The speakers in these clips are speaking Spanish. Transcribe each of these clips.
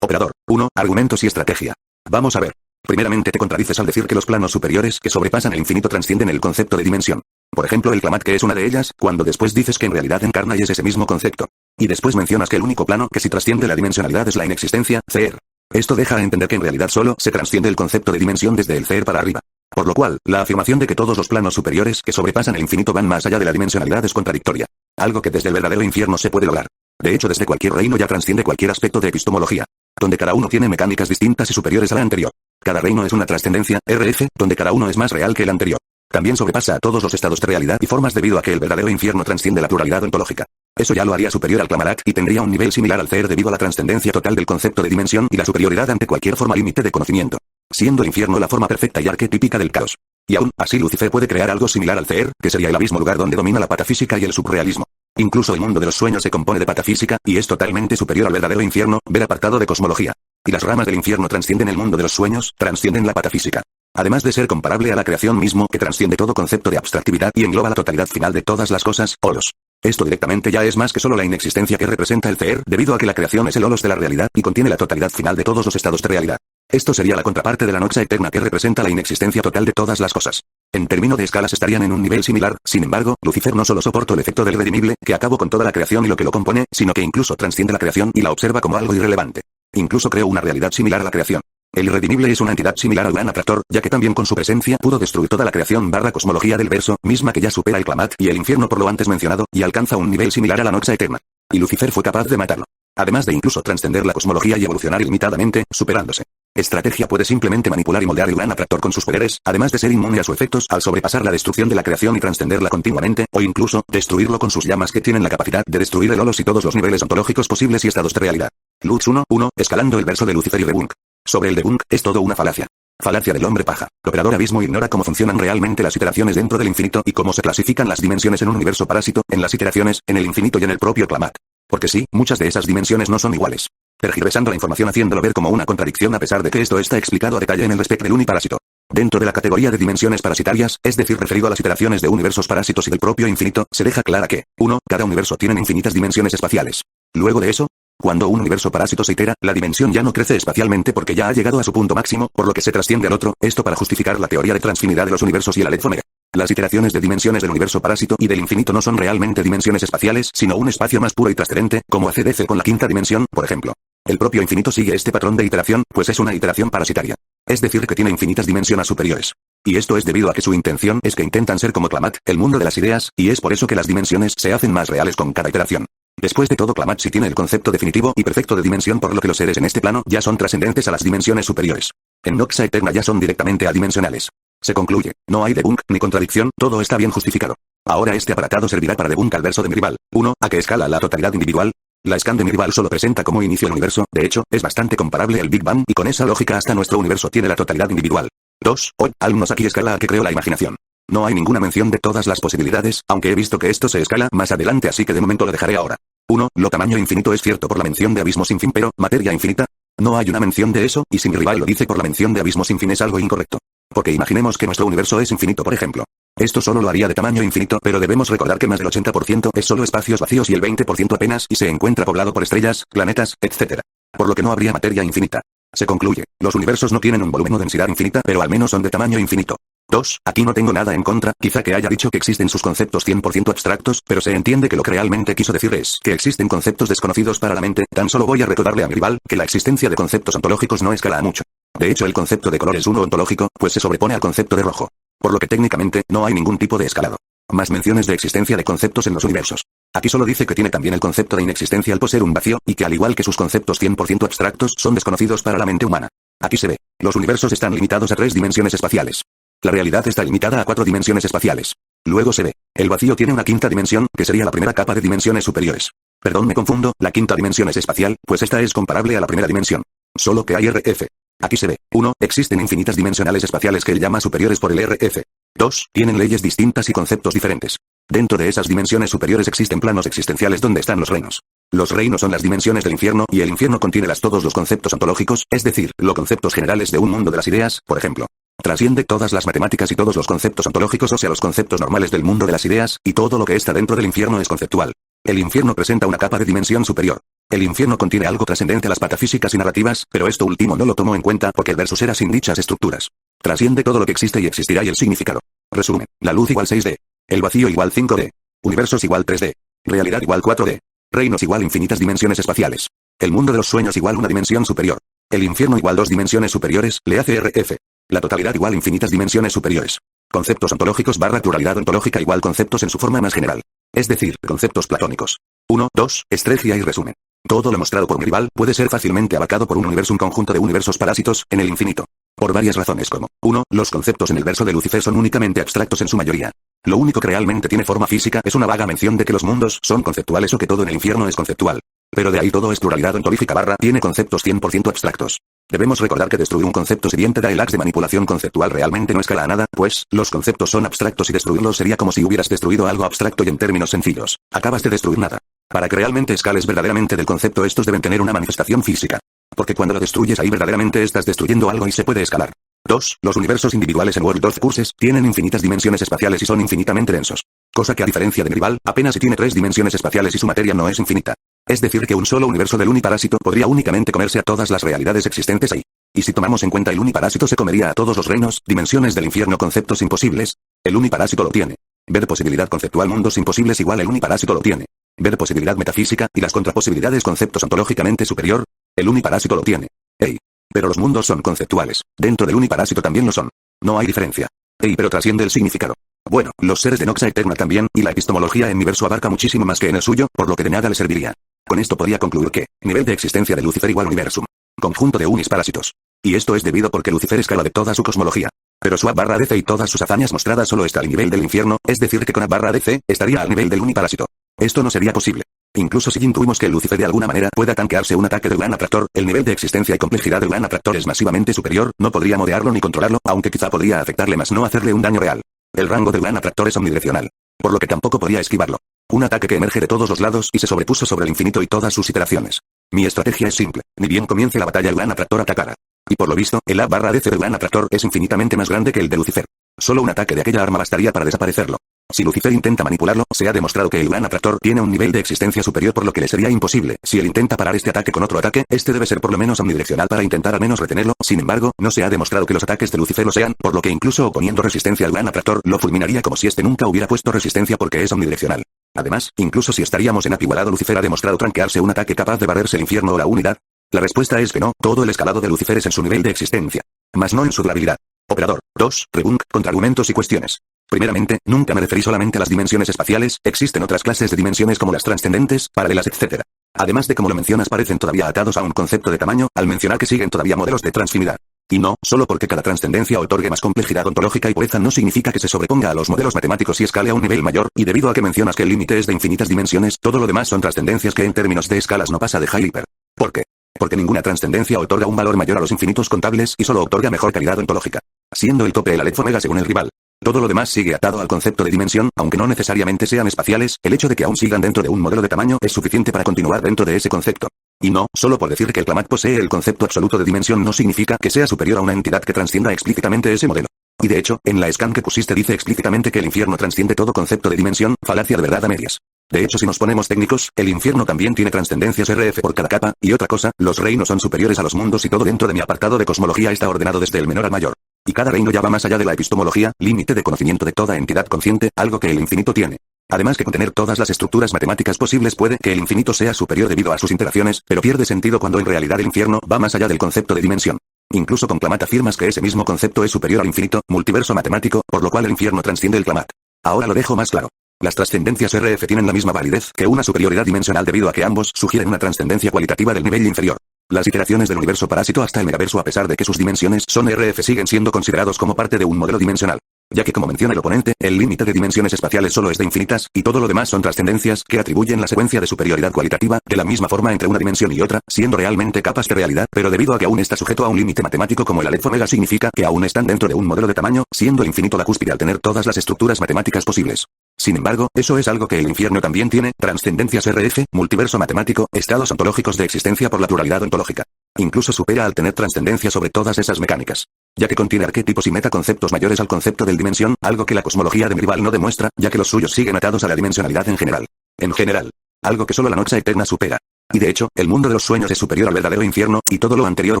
Operador 1. Argumentos y estrategia. Vamos a ver. Primeramente te contradices al decir que los planos superiores que sobrepasan el infinito trascienden el concepto de dimensión. Por ejemplo, el Klamath, que es una de ellas, cuando después dices que en realidad encarna y es ese mismo concepto. Y después mencionas que el único plano que sí trasciende la dimensionalidad es la inexistencia, Cr. Esto deja a entender que en realidad solo se trasciende el concepto de dimensión desde el Cr para arriba. Por lo cual, la afirmación de que todos los planos superiores que sobrepasan el infinito van más allá de la dimensionalidad es contradictoria. Algo que desde el verdadero infierno se puede lograr. De hecho, desde cualquier reino ya trasciende cualquier aspecto de epistemología, donde cada uno tiene mecánicas distintas y superiores a la anterior. Cada reino es una trascendencia, RF, donde cada uno es más real que el anterior. También sobrepasa a todos los estados de realidad y formas debido a que el verdadero infierno trasciende la pluralidad ontológica. Eso ya lo haría superior al Klamath y tendría un nivel similar al Cr debido a la trascendencia total del concepto de dimensión y la superioridad ante cualquier forma límite de conocimiento. Siendo el infierno la forma perfecta y arquetípica del caos. Y aún así Lucifer puede crear algo similar al Cr, que sería el abismo lugar donde domina la patafísica y el subrealismo. Incluso el mundo de los sueños se compone de patafísica, y es totalmente superior al verdadero infierno, ver apartado de cosmología. Y las ramas del infierno trascienden el mundo de los sueños, trascienden la patafísica. Además de ser comparable a la creación mismo que trasciende todo concepto de abstractividad y engloba la totalidad final de todas las cosas, holos. Esto directamente ya es más que solo la inexistencia que representa el Cr, debido a que la creación es el holos de la realidad y contiene la totalidad final de todos los estados de realidad. Esto sería la contraparte de la noxa eterna que representa la inexistencia total de todas las cosas. En términos de escalas estarían en un nivel similar, sin embargo, Lucifer no solo soporta el efecto del irredimible, que acabó con toda la creación y lo que lo compone, sino que incluso trasciende la creación y la observa como algo irrelevante. Incluso creó una realidad similar a la creación. El irredimible es una entidad similar al gran atractor, ya que también con su presencia pudo destruir toda la creación / cosmología del verso, misma que ya supera el Klamath y el infierno por lo antes mencionado, y alcanza un nivel similar a la noxa eterna. Y Lucifer fue capaz de matarlo. Además de incluso trascender la cosmología y evolucionar ilimitadamente, superándose. Estrategia puede simplemente manipular y moldear el gran atractor con sus poderes, además de ser inmune a sus efectos al sobrepasar la destrucción de la creación y trascenderla continuamente, o incluso, destruirlo con sus llamas que tienen la capacidad de destruir el holos y todos los niveles ontológicos posibles y estados de realidad. Lutz 1:1, escalando el verso de Lucifer y debunk. Sobre el debunk, es todo una falacia. Falacia del hombre paja. El operador abismo ignora cómo funcionan realmente las iteraciones dentro del infinito y cómo se clasifican las dimensiones en un universo parásito, en las iteraciones, en el infinito y en el propio Klamath. Porque sí, muchas de esas dimensiones no son iguales. Tergiversando la información haciéndolo ver como una contradicción a pesar de que esto está explicado a detalle en el respecto del uniparásito. Dentro de la categoría de dimensiones parasitarias, es decir referido a las iteraciones de universos parásitos y del propio infinito, se deja clara que, 1, cada universo tiene infinitas dimensiones espaciales. Luego de eso, cuando un universo parásito se itera, la dimensión ya no crece espacialmente porque ya ha llegado a su punto máximo, por lo que se trasciende al otro, esto para justificar la teoría de transfinidad de los universos y el Aleph Omega. Las iteraciones de dimensiones del universo parásito y del infinito no son realmente dimensiones espaciales, sino un espacio más puro y trascendente, como hace DC con la quinta dimensión, por ejemplo. El propio infinito sigue este patrón de iteración, pues es una iteración parasitaria. Es decir que tiene infinitas dimensiones superiores. Y esto es debido a que su intención es que intentan ser como Klamath, el mundo de las ideas, y es por eso que las dimensiones se hacen más reales con cada iteración. Después de todo, Klamath sí tiene el concepto definitivo y perfecto de dimensión, por lo que los seres en este plano ya son trascendentes a las dimensiones superiores. En noxa eterna ya son directamente adimensionales. Se concluye, no hay debunk ni contradicción, todo está bien justificado. Ahora este aparatado servirá para debunk al verso de Miribal. 1. ¿A qué escala la totalidad individual? La scan de Miribal solo presenta como inicio el universo, de hecho, es bastante comparable al Big Bang y con esa lógica hasta nuestro universo tiene la totalidad individual. 2. Hoy, alumnos aquí escala a que creó la imaginación. No hay ninguna mención de todas las posibilidades, aunque he visto que esto se escala más adelante, así que de momento lo dejaré ahora. 1. Lo tamaño infinito es cierto por la mención de abismo sin fin, pero, materia infinita. No hay una mención de eso, y si Miribal lo dice por la mención de abismo sin fin es algo incorrecto. Porque imaginemos que nuestro universo es infinito, por ejemplo. Esto solo lo haría de tamaño infinito, pero debemos recordar que más del 80% es solo espacios vacíos y el 20% apenas y se encuentra poblado por estrellas, planetas, etc. Por lo que no habría materia infinita. Se concluye, los universos no tienen un volumen o densidad infinita, pero al menos son de tamaño infinito. 2. Aquí no tengo nada en contra, quizá que haya dicho que existen sus conceptos 100% abstractos, pero se entiende que lo que realmente quiso decir es que existen conceptos desconocidos para la mente, tan solo voy a recordarle a mi rival que la existencia de conceptos ontológicos no escala a mucho. De hecho el concepto de color es uno ontológico, pues se sobrepone al concepto de rojo. Por lo que técnicamente, no hay ningún tipo de escalado. Más menciones de existencia de conceptos en los universos. Aquí solo dice que tiene también el concepto de inexistencia al poseer un vacío, y que al igual que sus conceptos 100% abstractos son desconocidos para la mente humana. Aquí se ve, los universos están limitados a 3 dimensiones espaciales. La realidad está limitada a 4 dimensiones espaciales. Luego se ve, el vacío tiene una quinta dimensión, que sería la primera capa de dimensiones superiores. Perdón, me confundo, la quinta dimensión es espacial, pues esta es comparable a la primera dimensión. Solo que hay RF. Aquí se ve, 1. Existen infinitas dimensionales espaciales que él llama superiores por el RF. 2. Tienen leyes distintas y conceptos diferentes. Dentro de esas dimensiones superiores existen planos existenciales donde están los reinos. Los reinos son las dimensiones del infierno y el infierno contiene todos los conceptos ontológicos, es decir, los conceptos generales de un mundo de las ideas, por ejemplo. Trasciende todas las matemáticas y todos los conceptos ontológicos, o sea los conceptos normales del mundo de las ideas, y todo lo que está dentro del infierno es conceptual. El infierno presenta una capa de dimensión superior. El infierno contiene algo trascendente a las patafísicas y narrativas, pero esto último no lo tomó en cuenta porque el versus era sin dichas estructuras. Trasciende todo lo que existe y existirá y el significado. Resumen: la luz igual 6D. El vacío igual 5D. Universos igual 3D. Realidad igual 4D. Reinos igual infinitas dimensiones espaciales. El mundo de los sueños igual una dimensión superior. El infierno igual 2 dimensiones superiores, le hace RF. La totalidad igual infinitas dimensiones superiores. Conceptos ontológicos barra pluralidad ontológica igual conceptos en su forma más general. Es decir, conceptos platónicos. 1, 2, estrella y resumen. Todo lo mostrado por mi rival puede ser fácilmente abarcado por un universo, un conjunto de universos parásitos, en el infinito. Por varias razones como: 1. Los conceptos en el verso de Lucifer son únicamente abstractos en su mayoría. Lo único que realmente tiene forma física es una vaga mención de que los mundos son conceptuales o que todo en el infierno es conceptual. Pero de ahí todo es pluralidad ontológica barra tiene conceptos 100% abstractos. Debemos recordar que destruir un concepto si bien te da el axe de manipulación conceptual realmente no escala a nada, pues, los conceptos son abstractos y destruirlos sería como si hubieras destruido algo abstracto y en términos sencillos. Acabas de destruir nada. Para que realmente escales verdaderamente del concepto estos deben tener una manifestación física. Porque cuando lo destruyes ahí verdaderamente estás destruyendo algo y se puede escalar. 2. Los universos individuales en World of Curses tienen infinitas dimensiones espaciales y son infinitamente densos. Cosa que a diferencia de mi rival, apenas si tiene 3 dimensiones espaciales y su materia no es infinita. Es decir que un solo universo del uniparásito podría únicamente comerse a todas las realidades existentes ahí. Y si tomamos en cuenta el uniparásito se comería a todos los reinos, dimensiones del infierno, conceptos imposibles. El uniparásito lo tiene. Ver posibilidad conceptual mundos imposibles igual el uniparásito lo tiene. Ver posibilidad metafísica y las contraposibilidades conceptos ontológicamente superior. El uniparásito lo tiene. Ey. Pero los mundos son conceptuales. Dentro del uniparásito también lo son. No hay diferencia. Ey, pero trasciende el significado. Bueno, los seres de Noxa Eterna también, y la epistemología en mi verso abarca muchísimo más que en el suyo, por lo que de nada le serviría. Con esto podría concluir que, nivel de existencia de Lucifer igual universum. Conjunto de unis parásitos. Y esto es debido porque Lucifer escala de toda su cosmología. Pero su A barra DC y todas sus hazañas mostradas solo está al nivel del infierno, es decir que con A barra DC, estaría al nivel del uniparásito. Esto no sería posible. Incluso si intuimos que Lucifer de alguna manera pueda tanquearse un ataque del gran atractor, el nivel de existencia y complejidad del gran atractor es masivamente superior, no podría modearlo ni controlarlo, aunque quizá podría afectarle más no hacerle un daño real. El rango del gran atractor es omnidireccional. Por lo que tampoco podría esquivarlo. Un ataque que emerge de todos los lados y se sobrepuso sobre el infinito y todas sus iteraciones. Mi estrategia es simple, ni bien comience la batalla el gran atractor atacará. Y por lo visto, el A barra DC del gran atractor es infinitamente más grande que el de Lucifer. Solo un ataque de aquella arma bastaría para desaparecerlo. Si Lucifer intenta manipularlo, se ha demostrado que el gran atractor tiene un nivel de existencia superior por lo que le sería imposible. Si él intenta parar este ataque con otro ataque, este debe ser por lo menos omnidireccional para intentar al menos retenerlo. Sin embargo, no se ha demostrado que los ataques de Lucifer lo sean, por lo que incluso oponiendo resistencia al gran atractor, lo fulminaría como si este nunca hubiera puesto resistencia porque es omnidireccional. Además, incluso si estaríamos en apigualado, Lucifer ha demostrado tranquearse un ataque capaz de barrerse el infierno o la unidad. La respuesta es que no, todo el escalado de Lucifer es en su nivel de existencia. Mas no en su durabilidad. Operador. 2. Rebunk, contraargumentos y cuestiones. Primeramente, nunca me referí solamente a las dimensiones espaciales, existen otras clases de dimensiones como las trascendentes, paralelas, etc. Además de como lo mencionas parecen todavía atados a un concepto de tamaño, al mencionar que siguen todavía modelos de transfinidad. Y no, solo porque cada trascendencia otorgue más complejidad ontológica y pureza no significa que se sobreponga a los modelos matemáticos y escale a un nivel mayor, y debido a que mencionas que el límite es de infinitas dimensiones, todo lo demás son trascendencias que en términos de escalas no pasa de high hyper. ¿Por qué? Porque ninguna trascendencia otorga un valor mayor a los infinitos contables y solo otorga mejor calidad ontológica. Siendo el tope el Aleph Omega según el rival. Todo lo demás sigue atado al concepto de dimensión, aunque no necesariamente sean espaciales, el hecho de que aún sigan dentro de un modelo de tamaño es suficiente para continuar dentro de ese concepto. Y no, solo por decir que el Klamath posee el concepto absoluto de dimensión no significa que sea superior a una entidad que transcienda explícitamente ese modelo. Y de hecho, en la scan que pusiste dice explícitamente que el infierno transciende todo concepto de dimensión, falacia de verdad a medias. De hecho, si nos ponemos técnicos, el infierno también tiene trascendencias RF por cada capa, y otra cosa, los reinos son superiores a los mundos y todo dentro de mi apartado de cosmología está ordenado desde el menor al mayor. Y cada reino ya va más allá de la epistemología, límite de conocimiento de toda entidad consciente, algo que el infinito tiene. Además que contener todas las estructuras matemáticas posibles puede que el infinito sea superior debido a sus interacciones, pero pierde sentido cuando en realidad el infierno va más allá del concepto de dimensión. Incluso con Klamath afirmas que ese mismo concepto es superior al infinito, multiverso matemático, por lo cual el infierno transciende el Klamath. Ahora lo dejo más claro. Las trascendencias RF tienen la misma validez que una superioridad dimensional debido a que ambos sugieren una trascendencia cualitativa del nivel inferior. Las iteraciones del universo parásito hasta el megaverso a pesar de que sus dimensiones son RF siguen siendo considerados como parte de un modelo dimensional. Ya que como menciona el oponente, el límite de dimensiones espaciales solo es de infinitas, y todo lo demás son trascendencias que atribuyen la secuencia de superioridad cualitativa, de la misma forma entre una dimensión y otra, siendo realmente capas de realidad, pero debido a que aún está sujeto a un límite matemático como el Aleph Omega significa que aún están dentro de un modelo de tamaño, siendo el infinito la cúspide al tener todas las estructuras matemáticas posibles. Sin embargo, eso es algo que el infierno también tiene, trascendencias RF, multiverso matemático, estados ontológicos de existencia por la pluralidad ontológica. Incluso supera al tener trascendencia sobre todas esas mecánicas. Ya que contiene arquetipos y metaconceptos mayores al concepto del dimensión, algo que la cosmología de mi rival no demuestra, ya que los suyos siguen atados a la dimensionalidad en general. En general. Algo que solo la Noxa Eterna supera. Y de hecho, el mundo de los sueños es superior al verdadero infierno, y todo lo anterior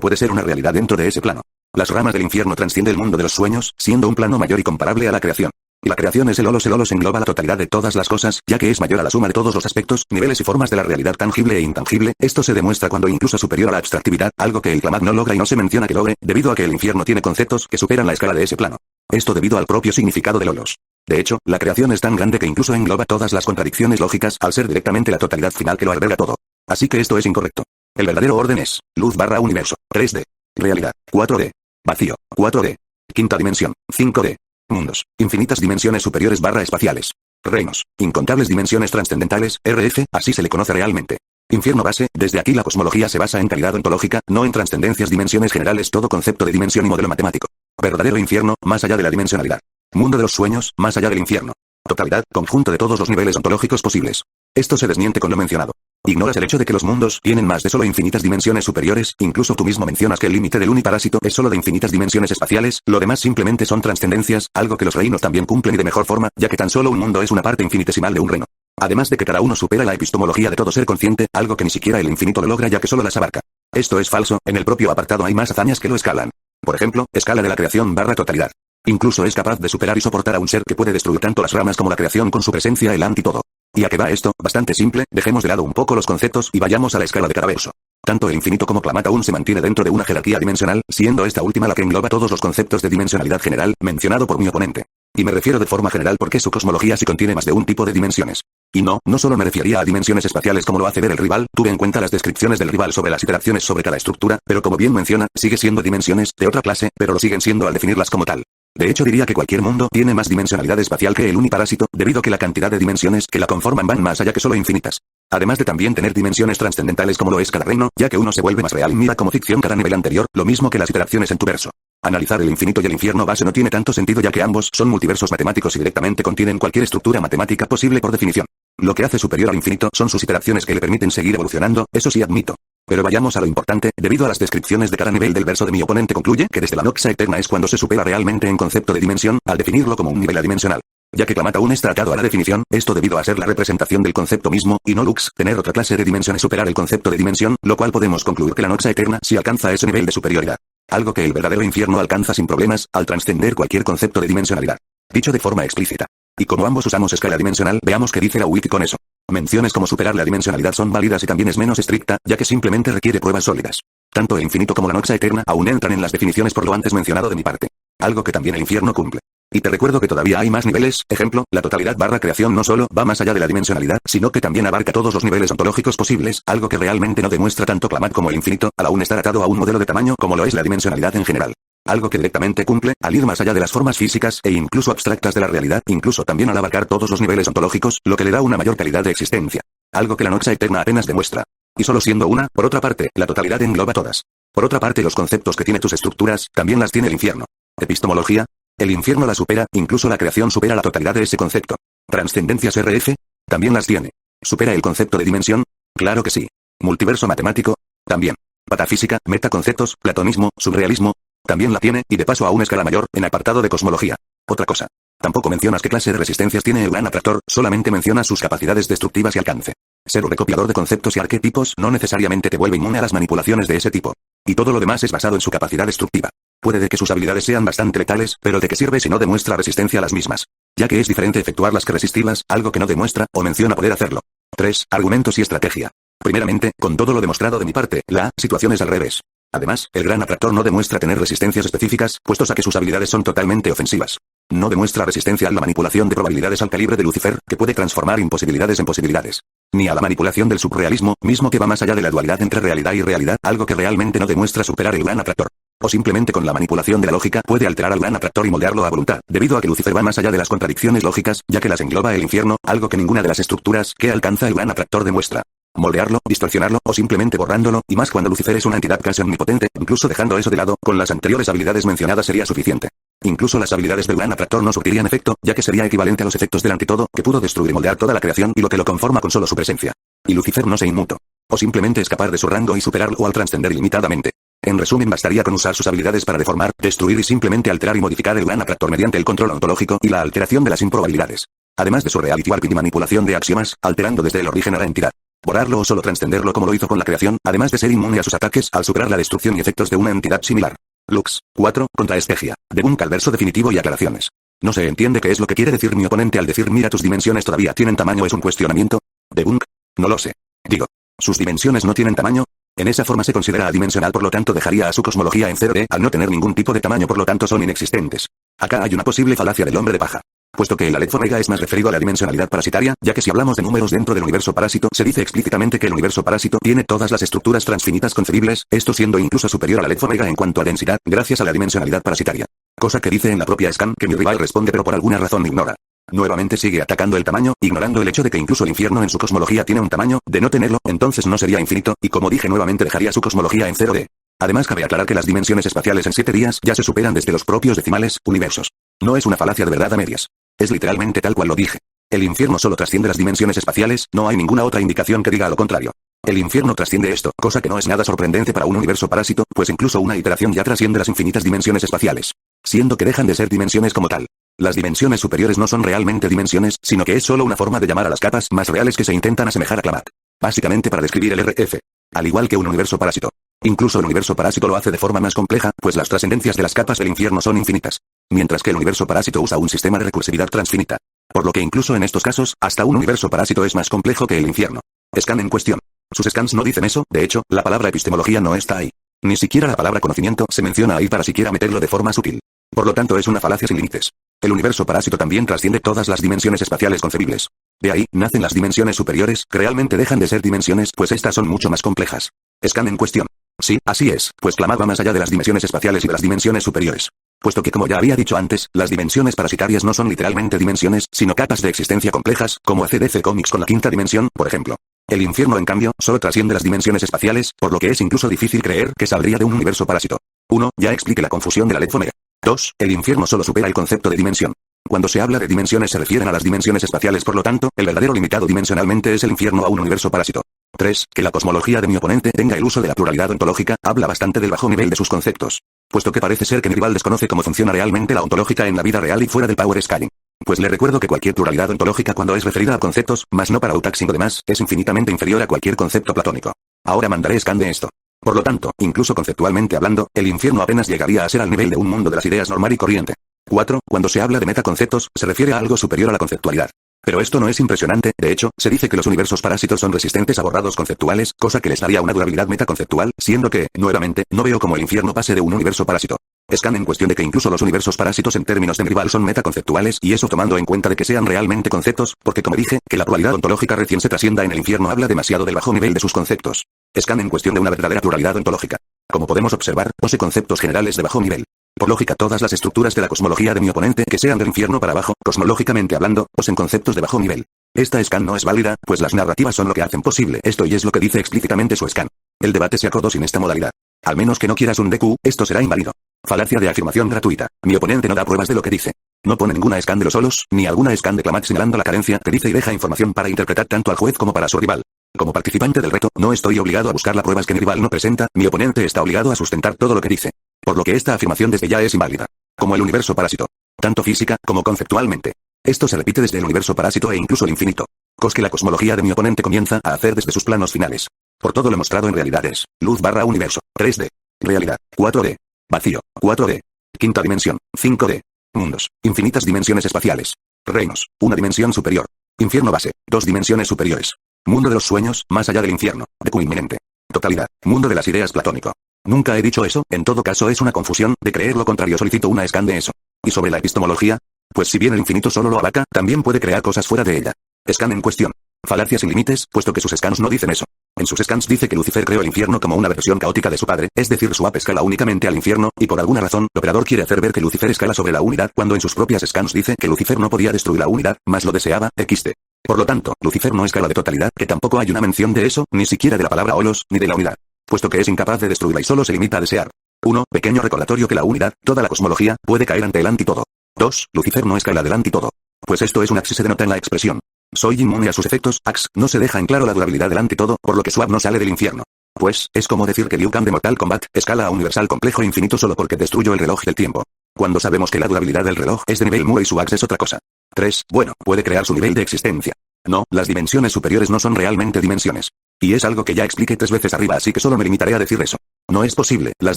puede ser una realidad dentro de ese plano. Las ramas del infierno trasciende el mundo de los sueños, siendo un plano mayor y comparable a la creación. La creación es el holos engloba la totalidad de todas las cosas, ya que es mayor a la suma de todos los aspectos, niveles y formas de la realidad tangible e intangible. Esto se demuestra cuando incluso superior a la abstractividad, algo que el Klamath no logra y no se menciona que logre, debido a que el infierno tiene conceptos que superan la escala de ese plano. Esto debido al propio significado del holos. De hecho, la creación es tan grande que incluso engloba todas las contradicciones lógicas al ser directamente la totalidad final que lo alberga todo. Así que esto es incorrecto. El verdadero orden es luz/universo, 3D. Realidad, 4D. Vacío, 4D. Quinta dimensión, 5D. Mundos, infinitas dimensiones superiores/espaciales. Reinos, incontables dimensiones trascendentales, RF, así se le conoce realmente. Infierno base, desde aquí la cosmología se basa en calidad ontológica, no en trascendencias dimensiones generales, todo concepto de dimensión y modelo matemático. Verdadero infierno, más allá de la dimensionalidad. Mundo de los sueños, más allá del infierno. Totalidad, conjunto de todos los niveles ontológicos posibles. Esto se desmiente con lo mencionado. Ignoras el hecho de que los mundos tienen más de solo infinitas dimensiones superiores, incluso tú mismo mencionas que el límite del uniparásito es solo de infinitas dimensiones espaciales, lo demás simplemente son trascendencias, algo que los reinos también cumplen y de mejor forma, ya que tan solo un mundo es una parte infinitesimal de un reino. Además de que cada uno supera la epistemología de todo ser consciente, algo que ni siquiera el infinito lo logra ya que solo las abarca. Esto es falso, en el propio apartado hay más hazañas que lo escalan. Por ejemplo, escala de la creación/totalidad. Incluso es capaz de superar y soportar a un ser que puede destruir tanto las ramas como la creación con su presencia el antítodo. ¿Y a qué va esto? Bastante simple, dejemos de lado un poco los conceptos y vayamos a la escala de cada verso. Tanto el infinito como Klamath aún se mantiene dentro de una jerarquía dimensional, siendo esta última la que engloba todos los conceptos de dimensionalidad general, mencionado por mi oponente. Y me refiero de forma general porque su cosmología sí contiene más de un tipo de dimensiones. Y no solo me refería a dimensiones espaciales como lo hace ver el rival, tuve en cuenta las descripciones del rival sobre las iteraciones sobre cada estructura, pero como bien menciona, sigue siendo dimensiones, de otra clase, pero lo siguen siendo al definirlas como tal. De hecho diría que cualquier mundo tiene más dimensionalidad espacial que el uniparásito, debido a que la cantidad de dimensiones que la conforman van más allá que solo infinitas. Además de también tener dimensiones trascendentales como lo es cada reino, ya que uno se vuelve más real y mira como ficción cada nivel anterior, lo mismo que las iteraciones en tu verso. Analizar el infinito y el infierno base no tiene tanto sentido ya que ambos son multiversos matemáticos y directamente contienen cualquier estructura matemática posible por definición. Lo que hace superior al infinito son sus iteraciones que le permiten seguir evolucionando, eso sí admito. Pero vayamos a lo importante, debido a las descripciones de cada nivel del verso de mi oponente concluye que desde la noxa eterna es cuando se supera realmente en concepto de dimensión, al definirlo como un nivel adimensional. Ya que Klamath aún está atado a la definición, esto debido a ser la representación del concepto mismo, y no lux, tener otra clase de dimensión es superar el concepto de dimensión, lo cual podemos concluir que la noxa eterna sí alcanza ese nivel de superioridad. Algo que el verdadero infierno alcanza sin problemas, al trascender cualquier concepto de dimensionalidad. Dicho de forma explícita. Y como ambos usamos escala dimensional, veamos qué dice la Wiki con eso. Menciones como superar la dimensionalidad son válidas y también es menos estricta, ya que simplemente requiere pruebas sólidas. Tanto el infinito como la noxa eterna aún entran en las definiciones por lo antes mencionado de mi parte. Algo que también el infierno cumple. Y te recuerdo que todavía hay más niveles, ejemplo, la totalidad/creación no solo va más allá de la dimensionalidad, sino que también abarca todos los niveles ontológicos posibles, algo que realmente no demuestra tanto Klamath como el infinito, al aún estar atado a un modelo de tamaño como lo es la dimensionalidad en general. Algo que directamente cumple, al ir más allá de las formas físicas e incluso abstractas de la realidad, incluso también al abarcar todos los niveles ontológicos, lo que le da una mayor calidad de existencia. Algo que la noxa eterna apenas demuestra. Y solo siendo una, por otra parte, la totalidad engloba todas. Por otra parte, los conceptos que tiene tus estructuras, también las tiene el infierno. Epistemología. El infierno la supera, incluso la creación supera la totalidad de ese concepto. Trascendencias RF. También las tiene. ¿Supera el concepto de dimensión? Claro que sí. Multiverso matemático. También. Patafísica, metaconceptos, platonismo, surrealismo. También la tiene, y de paso a una escala mayor, en apartado de cosmología. Otra cosa. Tampoco mencionas qué clase de resistencias tiene el gran atractor, solamente mencionas sus capacidades destructivas y alcance. Ser un recopilador de conceptos y arquetipos no necesariamente te vuelve inmune a las manipulaciones de ese tipo. Y todo lo demás es basado en su capacidad destructiva. Puede de que sus habilidades sean bastante letales, pero ¿de qué sirve si no demuestra resistencia a las mismas? Ya que es diferente efectuarlas que resistirlas, algo que no demuestra, o menciona poder hacerlo. 3. Argumentos y estrategia. Primeramente, con todo lo demostrado de mi parte, la situación es al revés. Además, el gran atractor no demuestra tener resistencias específicas, puestos a que sus habilidades son totalmente ofensivas. No demuestra resistencia a la manipulación de probabilidades al calibre de Lucifer, que puede transformar imposibilidades en posibilidades. Ni a la manipulación del surrealismo, mismo que va más allá de la dualidad entre realidad y realidad, algo que realmente no demuestra superar el gran atractor. O simplemente con la manipulación de la lógica puede alterar al gran atractor y moldearlo a voluntad, debido a que Lucifer va más allá de las contradicciones lógicas, ya que las engloba el infierno, algo que ninguna de las estructuras que alcanza el gran atractor demuestra. Moldearlo, distorsionarlo o simplemente borrándolo, y más cuando Lucifer es una entidad casi omnipotente, incluso dejando eso de lado, con las anteriores habilidades mencionadas sería suficiente. Incluso las habilidades del gran atractor no surtirían efecto, ya que sería equivalente a los efectos del antitodo, que pudo destruir y moldear toda la creación y lo que lo conforma con solo su presencia. Y Lucifer no se inmutó. O simplemente escapar de su rango y superarlo al trascender ilimitadamente. En resumen, bastaría con usar sus habilidades para deformar, destruir y simplemente alterar y modificar el gran atractor mediante el control ontológico y la alteración de las improbabilidades. Además de su reality warping y manipulación de axiomas, alterando desde el origen a la entidad. borrarlo o solo trascenderlo como lo hizo con la creación, además de ser inmune a sus ataques al superar la destrucción y efectos de una entidad similar. Lux 4. Contraestrategia. Debunk al verso definitivo y aclaraciones. No se entiende qué es lo que quiere decir mi oponente al decir mira tus dimensiones todavía tienen tamaño. ¿Es un cuestionamiento? Debunk. No lo sé. Digo. ¿Sus dimensiones no tienen tamaño? En esa forma se considera adimensional, por lo tanto dejaría a su cosmología en 0D al no tener ningún tipo de tamaño, por lo tanto son inexistentes. Acá hay una posible falacia del hombre de paja. Puesto que el Aleph Omega es más referido a la dimensionalidad parasitaria, ya que si hablamos de números dentro del universo parásito, se dice explícitamente que el universo parásito tiene todas las estructuras transfinitas concebibles, esto siendo incluso superior al Aleph Omega en cuanto a densidad, gracias a la dimensionalidad parasitaria. Cosa que dice en la propia scan que mi rival responde pero por alguna razón ignora. Nuevamente sigue atacando el tamaño, ignorando el hecho de que incluso el infierno en su cosmología tiene un tamaño, de no tenerlo, entonces no sería infinito, y como dije nuevamente dejaría su cosmología en 0D. Además cabe aclarar que las dimensiones espaciales en 7 días ya se superan desde los propios decimales, universos. No es una falacia de verdad a medias. Es literalmente tal cual lo dije. El infierno solo trasciende las dimensiones espaciales, no hay ninguna otra indicación que diga lo contrario. El infierno trasciende esto, cosa que no es nada sorprendente para un universo parásito, pues incluso una iteración ya trasciende las infinitas dimensiones espaciales. Siendo que dejan de ser dimensiones como tal. Las dimensiones superiores no son realmente dimensiones, sino que es solo una forma de llamar a las capas más reales que se intentan asemejar a Klamath. Básicamente para describir el RF. Al igual que un universo parásito. Incluso el universo parásito lo hace de forma más compleja, pues las trascendencias de las capas del infierno son infinitas. Mientras que el universo parásito usa un sistema de recursividad transfinita. Por lo que incluso en estos casos, hasta un universo parásito es más complejo que el infierno. Scan en cuestión. Sus scans no dicen eso, de hecho, la palabra epistemología no está ahí. Ni siquiera la palabra conocimiento se menciona ahí para siquiera meterlo de forma sutil. Por lo tanto es una falacia sin límites. El universo parásito también trasciende todas las dimensiones espaciales concebibles. De ahí, nacen las dimensiones superiores, que realmente dejan de ser dimensiones, pues estas son mucho más complejas. Scan en cuestión. Sí, así es, pues Klamath va más allá de las dimensiones espaciales y de las dimensiones superiores. Puesto que como ya había dicho antes, las dimensiones parasitarias no son literalmente dimensiones, sino capas de existencia complejas, como hace DC Comics con la quinta dimensión, por ejemplo. El infierno en cambio, solo trasciende las dimensiones espaciales, por lo que es incluso difícil creer que saldría de un universo parásito. 1. Ya expliqué la confusión de la Aleph Omega. 2. El infierno solo supera el concepto de dimensión. Cuando se habla de dimensiones se refieren a las dimensiones espaciales, por lo tanto, el verdadero limitado dimensionalmente es el infierno a un universo parásito. 3. Que la cosmología de mi oponente tenga el uso de la pluralidad ontológica, habla bastante del bajo nivel de sus conceptos. Puesto que parece ser que mi rival desconoce cómo funciona realmente la ontológica en la vida real y fuera del power scaling. Pues le recuerdo que cualquier pluralidad ontológica cuando es referida a conceptos, más no para Utax sino demás, es infinitamente inferior a cualquier concepto platónico. Ahora mandaré scan de esto. Por lo tanto, incluso conceptualmente hablando, el infierno apenas llegaría a ser al nivel de un mundo de las ideas normal y corriente. 4. Cuando se habla de metaconceptos, se refiere a algo superior a la conceptualidad. Pero esto no es impresionante, de hecho, se dice que los universos parásitos son resistentes a borrados conceptuales, cosa que les daría una durabilidad metaconceptual, siendo que, nuevamente, no veo cómo el infierno pase de un universo parásito. Scan en cuestión de que incluso los universos parásitos en términos de mi rival son metaconceptuales, y eso tomando en cuenta de que sean realmente conceptos, porque como dije, que la pluralidad ontológica recién se trascienda en el infierno habla demasiado del bajo nivel de sus conceptos. Scan en cuestión de una verdadera pluralidad ontológica. Como podemos observar, posee conceptos generales de bajo nivel. Por lógica todas las estructuras de la cosmología de mi oponente que sean del infierno para abajo, cosmológicamente hablando, poseen conceptos de bajo nivel. Esta scan no es válida, pues las narrativas son lo que hacen posible esto y es lo que dice explícitamente su scan. El debate se acordó sin esta modalidad. Al menos que no quieras un DQ, esto será inválido. Falacia de afirmación gratuita. Mi oponente no da pruebas de lo que dice. No pone ninguna scan de los solos, ni alguna scan de Klamath señalando la carencia que dice y deja información para interpretar tanto al juez como para su rival. Como participante del reto, no estoy obligado a buscar las pruebas que mi rival no presenta, mi oponente está obligado a sustentar todo lo que dice. Por lo que esta afirmación desde ya es inválida. Como el universo parásito. Tanto física, como conceptualmente. Esto se repite desde el universo parásito e incluso el infinito. Cosa que la cosmología de mi oponente comienza a hacer desde sus planos finales. Por todo lo mostrado en realidades. Luz barra universo. 3D. Realidad. 4D. Vacío. 4D. Quinta dimensión. 5D. Mundos. Infinitas dimensiones espaciales. Reinos. Una dimensión superior. Infierno base. 2 dimensiones superiores. Mundo de los sueños, más allá del infierno. DQ inminente. Totalidad. Mundo de las ideas platónico. Nunca he dicho eso, en todo caso es una confusión, de creer lo contrario solicito una scan de eso. ¿Y sobre la epistemología? Pues si bien el infinito solo lo abarca, también puede crear cosas fuera de ella. Scan en cuestión. Falacia sin límites, puesto que sus scans no dicen eso. En sus scans dice que Lucifer creó el infierno como una versión caótica de su padre, es decir Swap escala únicamente al infierno, y por alguna razón, el operador quiere hacer ver que Lucifer escala sobre la unidad cuando en sus propias scans dice que Lucifer no podía destruir la unidad, más lo deseaba, XD. Por lo tanto, Lucifer no escala de totalidad, que tampoco hay una mención de eso, ni siquiera de la palabra holos, ni de la unidad. Puesto que es incapaz de destruirla y solo se limita a desear. 1. Pequeño recordatorio que la unidad, toda la cosmología, puede caer ante el antitodo. 2. Lucifer no escala del antitodo. Pues esto es un ax y se denota en la expresión. Soy inmune a sus efectos, ax, no se deja en claro la durabilidad del antitodo, por lo que Swap no sale del infierno. Pues, es como decir que Liu Kang de Mortal Kombat, escala a universal complejo e infinito solo porque destruyó el reloj del tiempo. Cuando sabemos que la durabilidad del reloj es de nivel Mu y su ax es otra cosa. 3. Bueno, puede crear su nivel de existencia. No, las dimensiones superiores no son realmente dimensiones. Y es algo que ya expliqué 3 veces arriba, así que solo me limitaré a decir eso. No es posible, las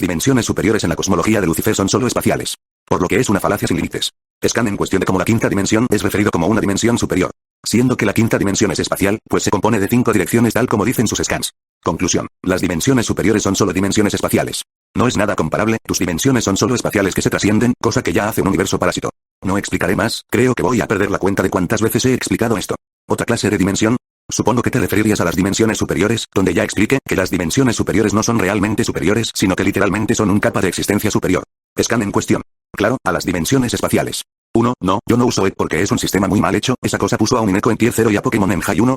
dimensiones superiores en la cosmología de Lucifer son solo espaciales. Por lo que es una falacia sin límites. Scan en cuestión de cómo la quinta dimensión es referido como una dimensión superior. Siendo que la quinta dimensión es espacial, pues se compone de 5 direcciones tal como dicen sus scans. Conclusión. Las dimensiones superiores son solo dimensiones espaciales. No es nada comparable, tus dimensiones son solo espaciales que se trascienden, cosa que ya hace un universo parásito. No explicaré más, creo que voy a perder la cuenta de cuántas veces he explicado esto. ¿Otra clase de dimensión? Supongo que te referirías a las dimensiones superiores, donde ya expliqué que las dimensiones superiores no son realmente superiores, sino que literalmente son un capa de existencia superior. Scan en cuestión. Claro, a las dimensiones espaciales. 1. No, yo no uso ET porque es un sistema muy mal hecho, esa cosa puso a Uneco en tier 0 y a Pokémon en High 1,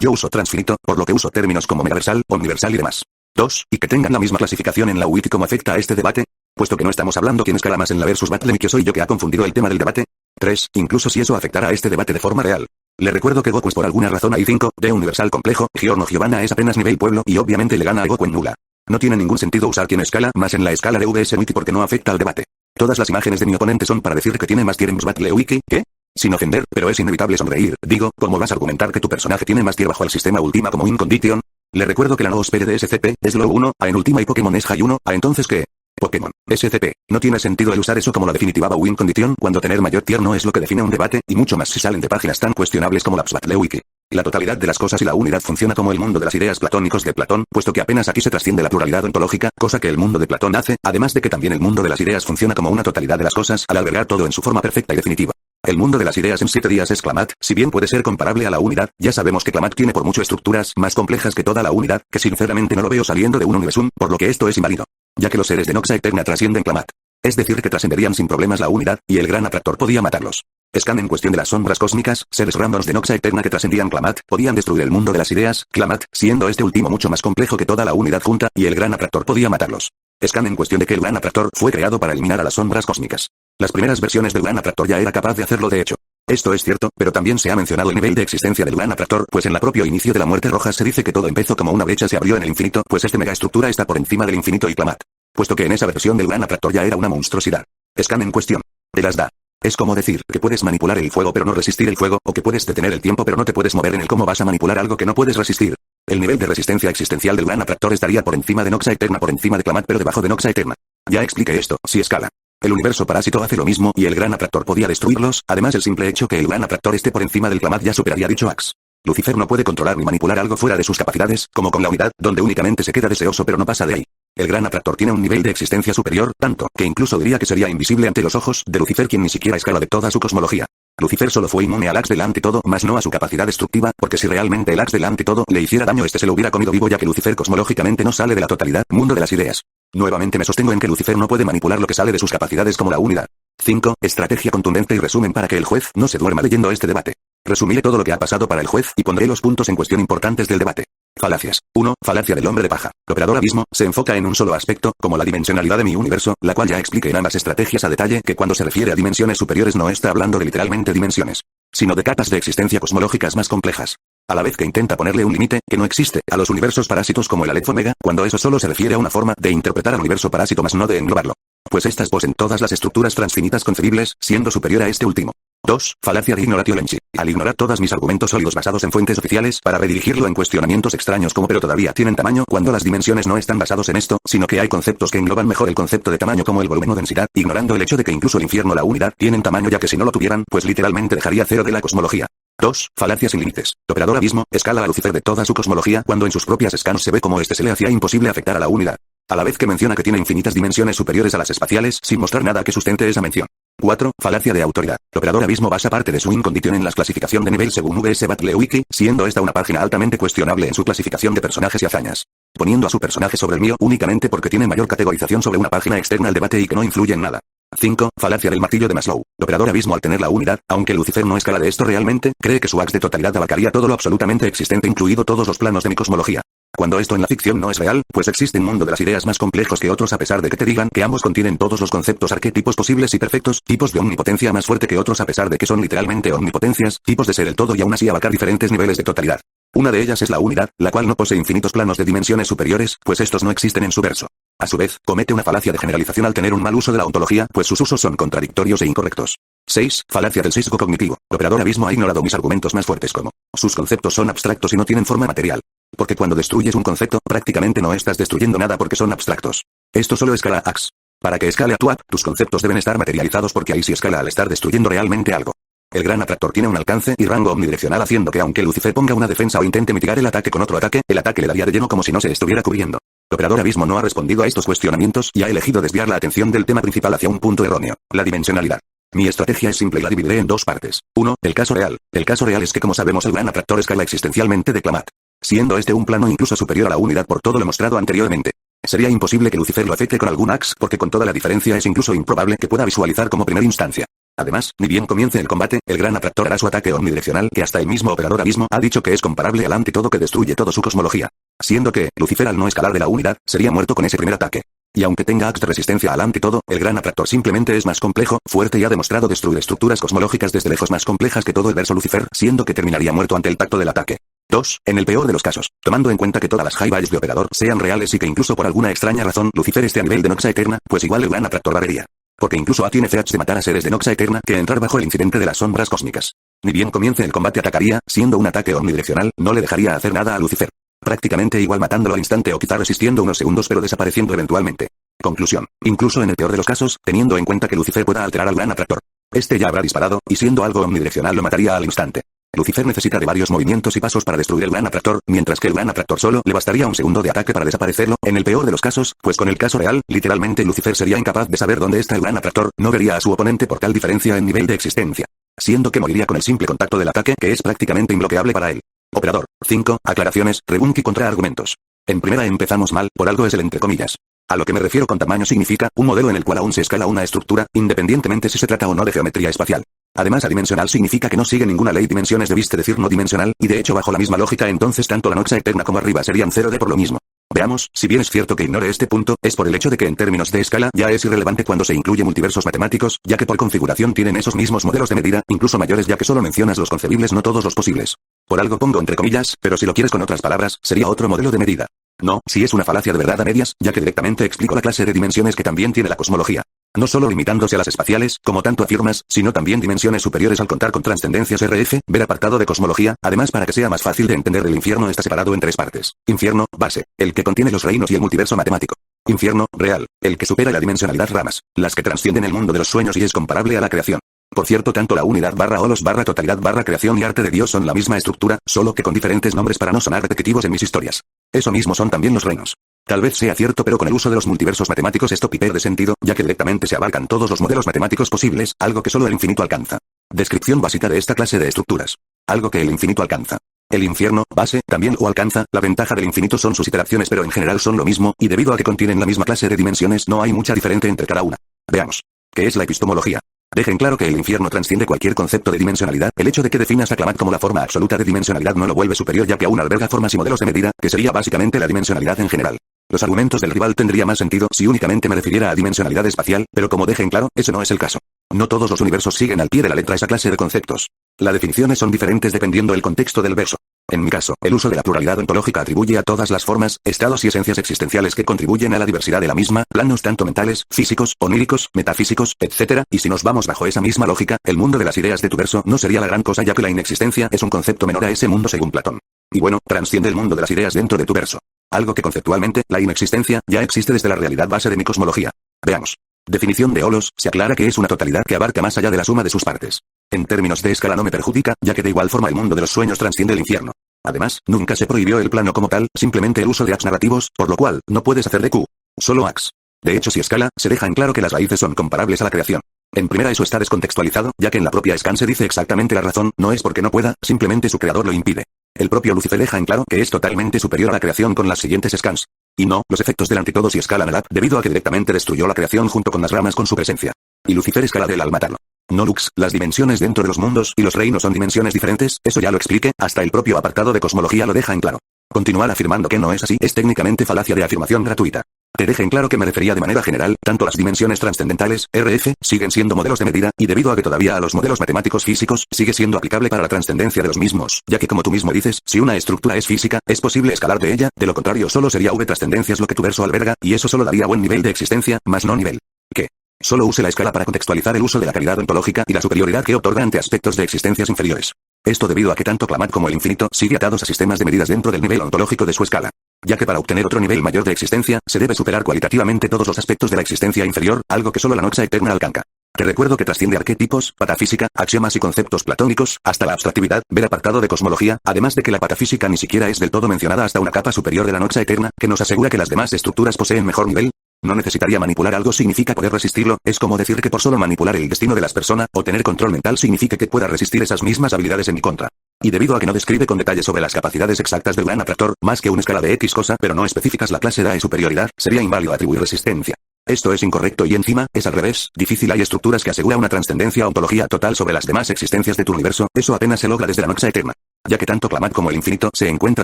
yo uso Transfinito, por lo que uso términos como Megaversal, Omniversal y demás. 2. Y que tengan la misma clasificación en la wiki. ¿Cómo afecta a este debate? Puesto que no estamos hablando quién escala más en la versus battle y que soy yo que ha confundido el tema del debate. 3. Incluso si eso afectara a este debate de forma real. Le recuerdo que Goku es por alguna razón hay 5, de universal complejo, Giorno Giovanna es apenas nivel pueblo y obviamente le gana a Goku en nula. No tiene ningún sentido usar quien escala más en la escala de VS Wiki porque no afecta al debate. Todas las imágenes de mi oponente son para decir que tiene más tier en Battle Wiki, ¿qué? Sin ofender, pero es inevitable sonreír, digo, ¿cómo vas a argumentar que tu personaje tiene más tier bajo el sistema Ultima como Win Condition? Le recuerdo que la Noosphere de SCP es Low 1, en Ultima y Pokémon es High 1, entonces ¿qué? Pokémon, SCP, no tiene sentido el usar eso como la definitiva Win Condition cuando tener mayor tier no es lo que define un debate, y mucho más si salen de páginas tan cuestionables como la Battle Wiki. La totalidad de las cosas y la unidad funciona como el mundo de las ideas platónicos de Platón, puesto que apenas aquí se trasciende la pluralidad ontológica, cosa que el mundo de Platón hace, además de que también el mundo de las ideas funciona como una totalidad de las cosas al albergar todo en su forma perfecta y definitiva. El mundo de las ideas en 7 días es Clamat, si bien puede ser comparable a la unidad, ya sabemos que Clamat tiene por mucho estructuras más complejas que toda la unidad, que sinceramente no lo veo saliendo de un universum, por lo que esto es inválido. Ya que los seres de Noxa Eterna trascienden Clamat. Es decir que trascenderían sin problemas la unidad, y el gran atractor podía matarlos. Scan en cuestión de las sombras cósmicas, seres randoms de Noxa Eterna que trascendían Clamat, podían destruir el mundo de las ideas, Clamat, siendo este último mucho más complejo que toda la unidad junta, y el gran atractor podía matarlos. Scan en cuestión de que el gran atractor fue creado para eliminar a las sombras cósmicas. Las primeras versiones del gran atractor ya era capaz de hacerlo de hecho. Esto es cierto, pero también se ha mencionado el nivel de existencia del gran atractor, pues en la propio inicio de la muerte roja se dice que todo empezó como una brecha se abrió en el infinito, pues esta megaestructura está por encima del infinito y Clamat. Puesto que en esa versión del gran atractor ya era una monstruosidad. Scan en cuestión. Te las da. Es como decir que puedes manipular el fuego pero no resistir el fuego, o que puedes detener el tiempo pero no te puedes mover en el cómo vas a manipular algo que no puedes resistir. El nivel de resistencia existencial del gran atractor estaría por encima de Noxa Eterna, por encima de Clamat pero debajo de Noxa Eterna. Ya expliqué esto, si escala. El universo parásito hace lo mismo y el gran atractor podía destruirlos, además el simple hecho que el gran atractor esté por encima del Clamat ya superaría dicho axe. Lucifer no puede controlar ni manipular algo fuera de sus capacidades, como con la unidad, donde únicamente se queda deseoso pero no pasa de ahí. El gran atractor tiene un nivel de existencia superior, tanto, que incluso diría que sería invisible ante los ojos de Lucifer quien ni siquiera escala de toda su cosmología. Lucifer solo fue inmune al axe del ante todo, más no a su capacidad destructiva, porque si realmente el axe del ante todo le hiciera daño este se lo hubiera comido vivo ya que Lucifer cosmológicamente no sale de la totalidad, mundo de las ideas. Nuevamente me sostengo en que Lucifer no puede manipular lo que sale de sus capacidades como la unidad. 5. Estrategia contundente y resumen para que el juez no se duerma leyendo este debate. Resumiré todo lo que ha pasado para el juez y pondré los puntos en cuestión importantes del debate. Falacias. 1. Falacia del hombre de paja. El operador abismo se enfoca en un solo aspecto, como la dimensionalidad de mi universo, la cual ya expliqué en ambas estrategias a detalle que cuando se refiere a dimensiones superiores no está hablando de literalmente dimensiones, sino de capas de existencia cosmológicas más complejas. A la vez que intenta ponerle un límite, que no existe, a los universos parásitos como el Aleph Omega, cuando eso solo se refiere a una forma de interpretar al universo parásito más no de englobarlo. Pues estas poseen todas las estructuras transfinitas concebibles, siendo superior a este último. 2. Falacia de ignoratio lenchi. Al ignorar todos mis argumentos sólidos basados en fuentes oficiales para redirigirlo en cuestionamientos extraños como pero todavía tienen tamaño cuando las dimensiones no están basados en esto, sino que hay conceptos que engloban mejor el concepto de tamaño como el volumen o densidad, ignorando el hecho de que incluso el infierno o la unidad tienen tamaño ya que si no lo tuvieran, pues literalmente dejaría cero de la cosmología. 2. Falacia sin límites. El operador abismo escala a Lucifer de toda su cosmología cuando en sus propias scans se ve como este se le hacía imposible afectar a la unidad. A la vez que menciona que tiene infinitas dimensiones superiores a las espaciales sin mostrar nada que sustente esa mención. 4. Falacia de autoridad. El operador abismo basa parte de su incondición en la clasificación de nivel según VS Battle Wiki, siendo esta una página altamente cuestionable en su clasificación de personajes y hazañas. Poniendo a su personaje sobre el mío únicamente porque tiene mayor categorización sobre una página externa al debate y que no influye en nada. 5. Falacia del martillo de Maslow. El operador abismo al tener la unidad, aunque Lucifer no escala de esto realmente, cree que su axe de totalidad abarcaría todo lo absolutamente existente incluido todos los planos de mi cosmología. Cuando esto en la ficción no es real, pues existe un mundo de las ideas más complejos que otros a pesar de que te digan que ambos contienen todos los conceptos arquetipos posibles y perfectos, tipos de omnipotencia más fuerte que otros a pesar de que son literalmente omnipotencias, tipos de ser el todo y aún así abarcar diferentes niveles de totalidad. Una de ellas es la unidad, la cual no posee infinitos planos de dimensiones superiores, pues estos no existen en su verso. A su vez, comete una falacia de generalización al tener un mal uso de la ontología, pues sus usos son contradictorios e incorrectos. 6. Falacia del sesgo cognitivo. El operador abismo ha ignorado mis argumentos más fuertes como: sus conceptos son abstractos y no tienen forma material. Porque cuando destruyes un concepto, prácticamente no estás destruyendo nada porque son abstractos. Esto solo escala Ax. Para que escale a tu app, tus conceptos deben estar materializados porque ahí sí escala al estar destruyendo realmente algo. El gran atractor tiene un alcance y rango omnidireccional haciendo que aunque Lucifer ponga una defensa o intente mitigar el ataque con otro ataque, el ataque le daría de lleno como si no se estuviera cubriendo. El operador abismo no ha respondido a estos cuestionamientos y ha elegido desviar la atención del tema principal hacia un punto erróneo: la dimensionalidad. Mi estrategia es simple y la dividiré en dos partes. 1. El caso real. El caso real es que, como sabemos, el gran atractor escala existencialmente de Klamat, siendo este un plano incluso superior a la unidad por todo lo mostrado anteriormente. Sería imposible que Lucifer lo afecte con algún ax porque con toda la diferencia es incluso improbable que pueda visualizar como primera instancia. Además, ni bien comience el combate, el gran atractor hará su ataque omnidireccional que hasta el mismo operador abismo ha dicho que es comparable al antídoto que destruye toda su cosmología. Siendo que, Lucifer al no escalar de la unidad, sería muerto con ese primer ataque. Y aunque tenga ax de resistencia al antídoto, el gran atractor simplemente es más complejo, fuerte y ha demostrado destruir estructuras cosmológicas desde lejos más complejas que todo el verso Lucifer, siendo que terminaría muerto ante el tacto del ataque. 2. En el peor de los casos, tomando en cuenta que todas las high values de operador sean reales y que incluso por alguna extraña razón Lucifer esté a nivel de Noxa Eterna, pues igual el gran atractor barrería. Porque incluso A tiene feats de matar a seres de Noxa Eterna que entrar bajo el incidente de las sombras cósmicas. Ni bien comience el combate atacaría, siendo un ataque omnidireccional, no le dejaría hacer nada a Lucifer. Prácticamente igual matándolo al instante o quizá resistiendo unos segundos pero desapareciendo eventualmente. Conclusión. Incluso en el peor de los casos, teniendo en cuenta que Lucifer pueda alterar al gran atractor, este ya habrá disparado, y siendo algo omnidireccional lo mataría al instante. Lucifer necesita de varios movimientos y pasos para destruir el gran atractor, mientras que el gran atractor solo le bastaría un segundo de ataque para desaparecerlo, en el peor de los casos, pues con el caso real, literalmente Lucifer sería incapaz de saber dónde está el gran atractor, no vería a su oponente por tal diferencia en nivel de existencia. Siendo que moriría con el simple contacto del ataque que es prácticamente imbloqueable para él. Operador. 5. Aclaraciones, rebunk y contraargumentos. En primera empezamos mal, por algo es el entre comillas. A lo que me refiero con tamaño significa, un modelo en el cual aún se escala una estructura, independientemente si se trata o no de geometría espacial. Además adimensional significa que no sigue ninguna ley dimensiones debiste decir no dimensional, y de hecho bajo la misma lógica entonces tanto la Noxa Eterna como arriba serían 0D por lo mismo. Veamos, si bien es cierto que ignore este punto, es por el hecho de que en términos de escala ya es irrelevante cuando se incluye multiversos matemáticos, ya que por configuración tienen esos mismos modelos de medida, incluso mayores ya que solo mencionas los concebibles no todos los posibles. Por algo pongo entre comillas, pero si lo quieres con otras palabras, sería otro modelo de medida. No, si es una falacia de verdad a medias, ya que directamente explico la clase de dimensiones que también tiene la cosmología. No solo limitándose a las espaciales, como tanto afirmas, sino también dimensiones superiores al contar con trascendencias RF, ver apartado de cosmología, además para que sea más fácil de entender el infierno está separado en tres partes. Infierno, base, el que contiene los reinos y el multiverso matemático. Infierno, real, el que supera la dimensionalidad ramas, las que trascienden el mundo de los sueños y es comparable a la creación. Por cierto, tanto la unidad barra holos barra totalidad barra creación y arte de Dios son la misma estructura, solo que con diferentes nombres para no sonar repetitivos en mis historias. Eso mismo son también los reinos. Tal vez sea cierto pero con el uso de los multiversos matemáticos esto pierde sentido, ya que directamente se abarcan todos los modelos matemáticos posibles, algo que solo el infinito alcanza. Descripción básica de esta clase de estructuras. Algo que el infinito alcanza. El infierno, base, también lo alcanza, la ventaja del infinito son sus iteraciones pero en general son lo mismo, y debido a que contienen la misma clase de dimensiones no hay mucha diferencia entre cada una. Veamos. ¿Qué es la epistemología? Dejen claro que el infierno trasciende cualquier concepto de dimensionalidad, el hecho de que definas a Klamat como la forma absoluta de dimensionalidad no lo vuelve superior ya que aún alberga formas y modelos de medida, que sería básicamente la dimensionalidad en general. Los argumentos del rival tendría más sentido si únicamente me refiriera a dimensionalidad espacial, pero como dejen claro, ese no es el caso. No todos los universos siguen al pie de la letra esa clase de conceptos. Las definiciones son diferentes dependiendo del contexto del verso. En mi caso, el uso de la pluralidad ontológica atribuye a todas las formas, estados y esencias existenciales que contribuyen a la diversidad de la misma, planos tanto mentales, físicos, oníricos, metafísicos, etc. Y si nos vamos bajo esa misma lógica, el mundo de las ideas de tu verso no sería la gran cosa ya que la inexistencia es un concepto menor a ese mundo según Platón. Y bueno, trasciende el mundo de las ideas dentro de tu verso. Algo que conceptualmente, la inexistencia, ya existe desde la realidad base de mi cosmología. Veamos. Definición de holos, se aclara que es una totalidad que abarca más allá de la suma de sus partes. En términos de escala no me perjudica, ya que de igual forma el mundo de los sueños trasciende el infierno. Además, nunca se prohibió el plano como tal, simplemente el uso de AX narrativos, por lo cual, no puedes hacer de Q. Solo AX. De hecho si escala, se deja en claro que las raíces son comparables a la creación. En primera eso está descontextualizado, ya que en la propia scan se dice exactamente la razón, no es porque no pueda, simplemente su creador lo impide. El propio Lucifer deja en claro que es totalmente superior a la creación con las siguientes scans. Y no, los efectos del antídoto si escalan al app debido a que directamente destruyó la creación junto con las ramas con su presencia. Y Lucifer escala de él al matarlo. No Lux, las dimensiones dentro de los mundos y los reinos son dimensiones diferentes, eso ya lo expliqué, hasta el propio apartado de cosmología lo deja en claro. Continuar afirmando que no es así es técnicamente falacia de afirmación gratuita. Te deja en claro que me refería de manera general, tanto las dimensiones trascendentales, RF, siguen siendo modelos de medida, y debido a que todavía a los modelos matemáticos físicos, sigue siendo aplicable para la trascendencia de los mismos, ya que como tú mismo dices, si una estructura es física, es posible escalar de ella, de lo contrario solo sería V trascendencias lo que tu verso alberga, y eso solo daría buen nivel de existencia, más no nivel. ¿Qué? Solo use la escala para contextualizar el uso de la calidad ontológica y la superioridad que otorga ante aspectos de existencias inferiores. Esto debido a que tanto Clamad como el infinito sigue atados a sistemas de medidas dentro del nivel ontológico de su escala. Ya que para obtener otro nivel mayor de existencia, se debe superar cualitativamente todos los aspectos de la existencia inferior, algo que solo la noxa eterna alcanza. Te recuerdo que trasciende arquetipos, patafísica, axiomas y conceptos platónicos, hasta la abstractividad, ver apartado de cosmología, además de que la patafísica ni siquiera es del todo mencionada hasta una capa superior de la noxa eterna, que nos asegura que las demás estructuras poseen mejor nivel. No necesitaría manipular algo significa poder resistirlo, es como decir que por solo manipular el destino de las personas, o tener control mental significa que pueda resistir esas mismas habilidades en mi contra. Y debido a que no describe con detalle sobre las capacidades exactas del gran atractor, más que una escala de X cosa pero no específicas la clase de superioridad, sería inválido atribuir resistencia. Esto es incorrecto y encima, es al revés, difícil. Hay estructuras que asegura una trascendencia ontología total sobre las demás existencias de tu universo, eso apenas se logra desde la noxa eterna. Ya que tanto Clamad como el infinito se encuentra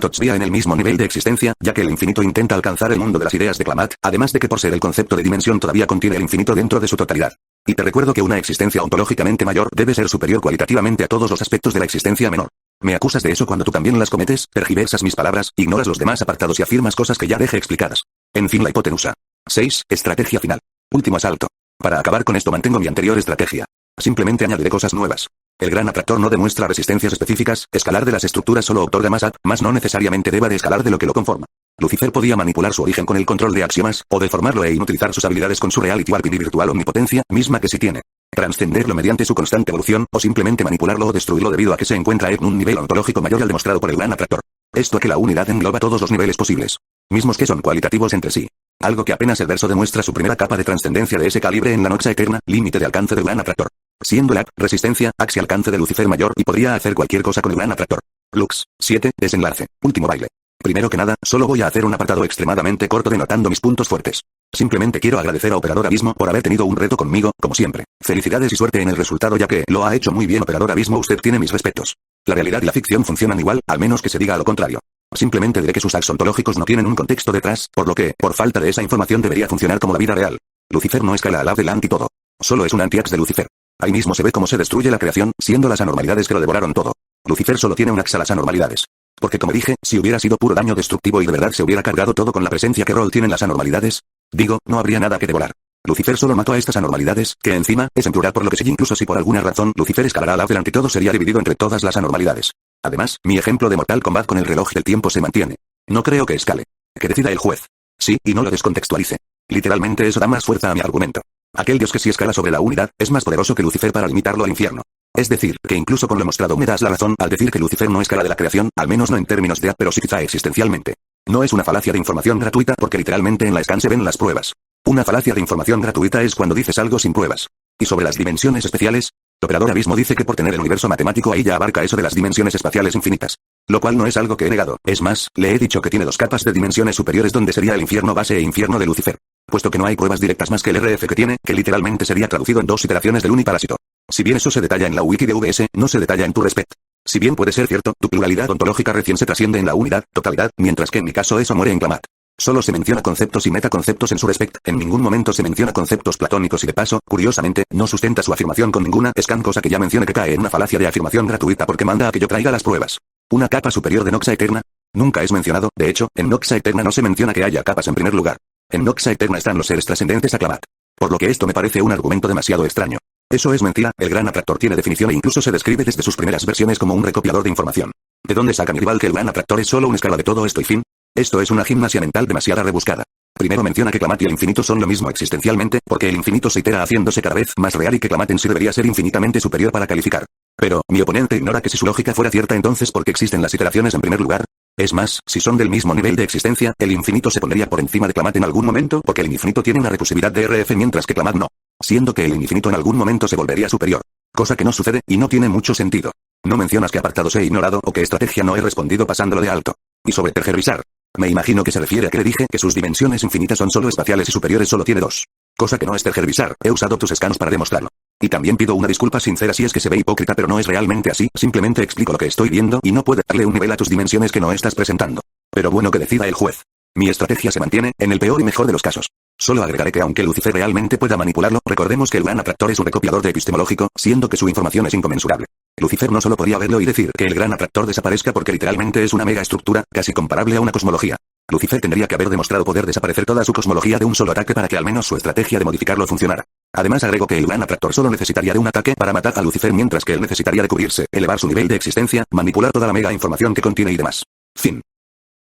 todavía en el mismo nivel de existencia, ya que el infinito intenta alcanzar el mundo de las ideas de Clamad, además de que por ser el concepto de dimensión todavía contiene el infinito dentro de su totalidad. Y te recuerdo que una existencia ontológicamente mayor debe ser superior cualitativamente a todos los aspectos de la existencia menor. Me acusas de eso cuando tú también las cometes, tergiversas mis palabras, ignoras los demás apartados y afirmas cosas que ya dejé explicadas. En fin, la hipotenusa. 6. Estrategia final. Último asalto. Para acabar con esto mantengo mi anterior estrategia. Simplemente añadiré cosas nuevas. El gran atractor no demuestra resistencias específicas, escalar de las estructuras solo otorga más más no necesariamente deba de escalar de lo que lo conforma. Lucifer podía manipular su origen con el control de axiomas, o deformarlo e inutilizar sus habilidades con su reality warp y virtual omnipotencia, misma que sí tiene. Transcenderlo mediante su constante evolución, o simplemente manipularlo o destruirlo debido a que se encuentra en un nivel ontológico mayor al demostrado por el gran atractor. Esto que la unidad engloba todos los niveles posibles. Mismos que son cualitativos entre sí. Algo que apenas el verso demuestra su primera capa de trascendencia de ese calibre en la noxa eterna, límite de alcance del gran atractor. Siendo la resistencia, axi alcance de Lucifer mayor y podría hacer cualquier cosa con el gran atractor. Lux. 7. Desenlace. Último baile. Primero que nada, solo voy a hacer un apartado extremadamente corto denotando mis puntos fuertes. Simplemente quiero agradecer a Operador Abismo por haber tenido un reto conmigo, como siempre. Felicidades y suerte en el resultado ya que lo ha hecho muy bien Operador Abismo, usted tiene mis respetos. La realidad y la ficción funcionan igual, al menos que se diga lo contrario. Simplemente diré que sus acts ontológicos no tienen un contexto detrás, por lo que, por falta de esa información debería funcionar como la vida real. Lucifer no escala al lado del anti-todo. Solo es un anti-ax de Lucifer. Ahí mismo se ve cómo se destruye la creación, siendo las anormalidades que lo devoraron todo. Lucifer solo tiene un ax a las anormalidades. Porque como dije, si hubiera sido puro daño destructivo y de verdad se hubiera cargado todo con la presencia que rol tienen las anormalidades, digo, no habría nada que devorar. Lucifer solo mató a estas anormalidades, que encima, es en plural por lo que sí incluso si por alguna razón Lucifer escalará al lado del antitodo sería dividido entre todas las anormalidades. Además, mi ejemplo de Mortal Kombat con el reloj del tiempo se mantiene. No creo que escale. Que decida el juez. Sí, y no lo descontextualice. Literalmente eso da más fuerza a mi argumento. Aquel dios que sí escala sobre la unidad, es más poderoso que Lucifer para limitarlo al infierno. Es decir, que incluso con lo mostrado me das la razón al decir que Lucifer no escala de la creación, al menos no en términos de pero sí quizá existencialmente. No es una falacia de información gratuita porque literalmente en la scan se ven las pruebas. Una falacia de información gratuita es cuando dices algo sin pruebas. Y sobre las dimensiones especiales, el Operador Abismo dice que por tener el universo matemático ahí ya abarca eso de las dimensiones espaciales infinitas. Lo cual no es algo que he negado, es más, le he dicho que tiene dos capas de dimensiones superiores donde sería el infierno base e infierno de Lucifer. Puesto que no hay pruebas directas más que el RF que tiene, que literalmente sería traducido en dos iteraciones del uniparásito. Si bien eso se detalla en la wiki de VS, no se detalla en tu respect. Si bien puede ser cierto, tu pluralidad ontológica recién se trasciende en la unidad, totalidad, mientras que en mi caso eso muere en Clamad. Solo se menciona conceptos y metaconceptos en su respect, en ningún momento se menciona conceptos platónicos y de paso, curiosamente, no sustenta su afirmación con ninguna scan cosa que ya mencione que cae en una falacia de afirmación gratuita porque manda a que yo traiga las pruebas. Una capa superior de Noxa Eterna. Nunca es mencionado, de hecho, en Noxa Eterna no se menciona que haya capas en primer lugar. En Noxa Eterna están los seres trascendentes a Clamad. Por lo que esto me parece un argumento demasiado extraño. Eso es mentira, el gran atractor tiene definición e incluso se describe desde sus primeras versiones como un recopilador de información. ¿De dónde saca mi rival que el gran atractor es solo una escala de todo esto y fin? Esto es una gimnasia mental demasiado rebuscada. Primero menciona que Clamad y el infinito son lo mismo existencialmente, porque el infinito se itera haciéndose cada vez más real y que Clamad en sí debería ser infinitamente superior para calificar. Pero, mi oponente ignora que si su lógica fuera cierta entonces ¿por qué existen las iteraciones en primer lugar? Es más, si son del mismo nivel de existencia, el infinito se pondría por encima de Clamad en algún momento porque el infinito tiene una recursividad de RF mientras que Clamad no. Siendo que el infinito en algún momento se volvería superior. Cosa que no sucede, y no tiene mucho sentido. No mencionas que apartados he ignorado o qué estrategia no he respondido pasándolo de alto. Y sobre tergiversar. Me imagino que se refiere a que le dije que sus dimensiones infinitas son solo espaciales y superiores solo tiene dos. Cosa que no es tergiversar, he usado tus scans para demostrarlo. Y también pido una disculpa sincera si es que se ve hipócrita pero no es realmente así, simplemente explico lo que estoy viendo y no puedo darle un nivel a tus dimensiones que no estás presentando. Pero bueno que decida el juez. Mi estrategia se mantiene, en el peor y mejor de los casos. Solo agregaré que aunque Lucifer realmente pueda manipularlo, recordemos que el gran atractor es un recopilador de epistemológico, siendo que su información es inconmensurable. Lucifer no solo podría verlo y decir que el gran atractor desaparezca porque literalmente es una mega estructura, casi comparable a una cosmología. Lucifer tendría que haber demostrado poder desaparecer toda su cosmología de un solo ataque para que al menos su estrategia de modificarlo funcionara. Además agregó que el gran atractor solo necesitaría de un ataque para matar a Lucifer, mientras que él necesitaría de cubrirse, elevar su nivel de existencia, manipular toda la mega información que contiene y demás. Fin.